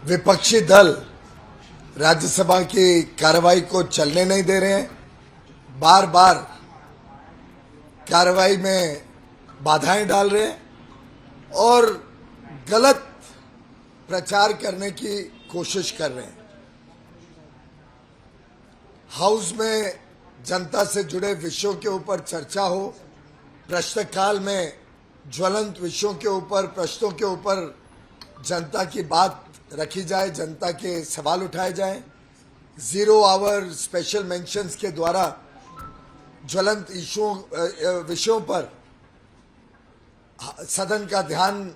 विपक्षी दल राज्यसभा की कार्रवाई को चलने नहीं दे रहे हैं। बार बार कार्रवाई में बाधाएं डाल रहे हैं और गलत प्रचार करने की कोशिश कर रहे हैं। हाउस में जनता से जुड़े विषयों के ऊपर चर्चा हो, प्रश्नकाल में ज्वलंत विषयों के ऊपर, प्रश्नों के ऊपर जनता की बात रखी जाए, जनता के सवाल उठाए जाए। 0 आवर स्पेशल मेंशंस के द्वारा ज्वलंत विषयों पर सदन का ध्यान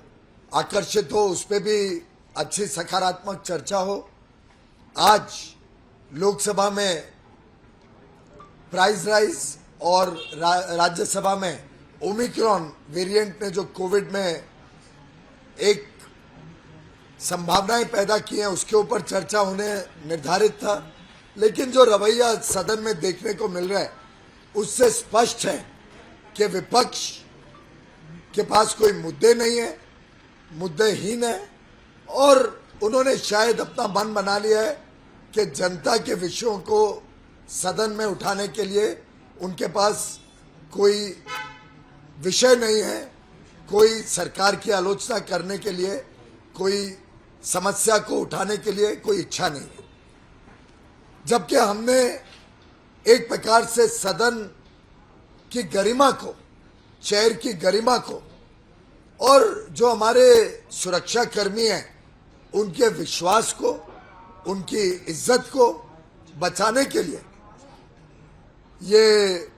आकर्षित हो, उस पर भी अच्छी सकारात्मक चर्चा हो। आज लोकसभा में प्राइस राइज और राज्यसभा में ओमिक्रॉन वेरिएंट ने जो कोविड में एक संभावनाएं पैदा की हैं, उसके ऊपर चर्चा होने निर्धारित था। लेकिन जो रवैया सदन में देखने को मिल रहा है उससे स्पष्ट है कि विपक्ष के पास कोई मुद्दे नहीं है, मुद्देहीन है और उन्होंने शायद अपना मन बना लिया है कि जनता के विषयों को सदन में उठाने के लिए उनके पास कोई विषय नहीं है, कोई सरकार की आलोचना करने के लिए, कोई समस्या को उठाने के लिए कोई इच्छा नहीं है। जबकि हमने एक प्रकार से सदन की गरिमा को, चेयर की गरिमा को और जो हमारे सुरक्षा कर्मी हैं उनके विश्वास को, उनकी इज्जत को बचाने के लिए ये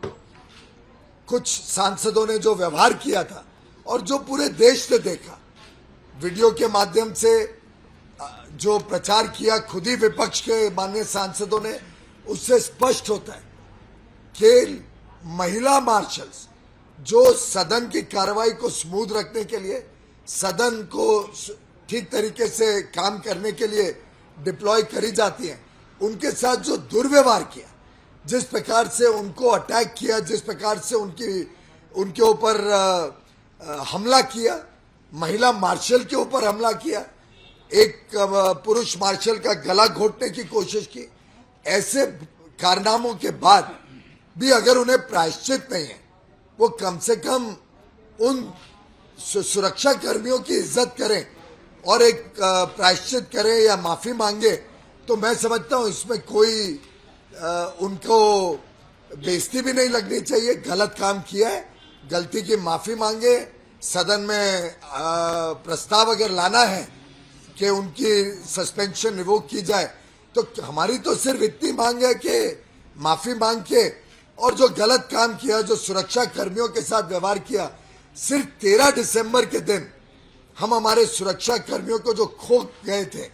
कुछ सांसदों ने जो व्यवहार किया था और जो पूरे देश ने देखा, वीडियो के माध्यम से जो प्रचार किया खुद ही विपक्ष के माननीय सांसदों ने, उससे स्पष्ट होता है कि महिला मार्शल्स जो सदन की कार्रवाई को स्मूथ रखने के लिए, सदन को ठीक तरीके से काम करने के लिए डिप्लॉय करी जाती हैं, उनके साथ जो दुर्व्यवहार किया, जिस प्रकार से उनको अटैक किया, जिस प्रकार से उनके ऊपर हमला किया, महिला मार्शल के ऊपर हमला किया, एक पुरुष मार्शल का गला घोटने की कोशिश की, ऐसे कारनामों के बाद भी अगर उन्हें प्रायश्चित नहीं है, वो कम से कम उन सुरक्षा कर्मियों की इज्जत करें और एक प्रायश्चित करें या माफी मांगे, तो मैं समझता हूं इसमें कोई उनको बेइज्जती भी नहीं लगनी चाहिए। गलत काम किया है, गलती की माफी मांगे। सदन में प्रस्ताव अगर लाना है कि उनकी सस्पेंशन रिवोक की जाए, तो हमारी तो सिर्फ इतनी मांग है कि माफी मांग के, और जो गलत काम किया, जो सुरक्षा कर्मियों के साथ व्यवहार किया, सिर्फ 13 दिसंबर के दिन हम हमारे सुरक्षा कर्मियों को जो खो गए थे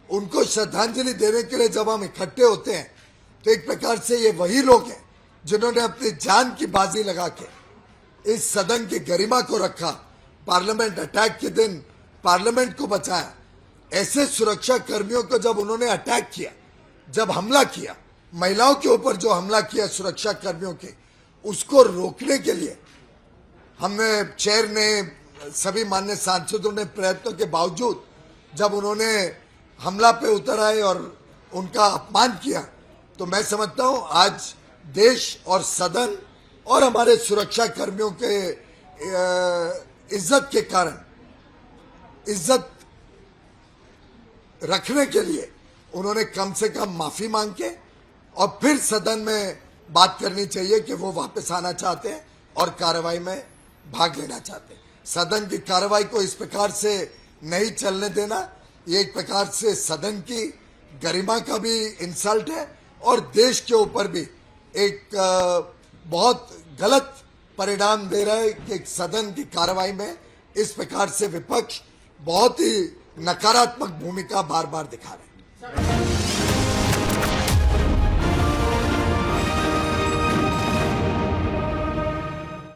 उनको श्रद्धांजलि देने के लिए जब हम इकट्ठे होते हैं तो एक प्रकार से ये वही लोग हैं जिन्होंने अपनी जान की बाजी लगा के इस सदन की गरिमा को रखा, पार्लियामेंट अटैक के दिन पार्लियामेंट को बचाया। ऐसे सुरक्षा कर्मियों को जब उन्होंने अटैक किया, जब हमला किया, महिलाओं के ऊपर जो हमला किया सुरक्षा कर्मियों के, उसको रोकने के लिए हमने, चेयर ने, सभी माननीय सांसदों ने प्रयत्नों के बावजूद जब उन्होंने हमला पे उतर आए और उनका अपमान किया, तो मैं समझता हूं आज देश और सदन और हमारे सुरक्षा कर्मियों के इज्जत के कारण, इज्जत रखने के लिए उन्होंने कम से कम माफी मांग के और फिर सदन में बात करनी चाहिए कि वो वापस आना चाहते हैं और कार्रवाई में भाग लेना चाहते हैं। सदन की कार्रवाई को इस प्रकार से नहीं चलने देना, ये एक प्रकार से सदन की गरिमा का भी इंसल्ट है और देश के ऊपर भी एक बहुत गलत परिणाम दे रहा है कि सदन की कार्रवाई में इस प्रकार से विपक्ष बहुत ही नकारात्मक भूमिका बार बार दिखा रहे हैं।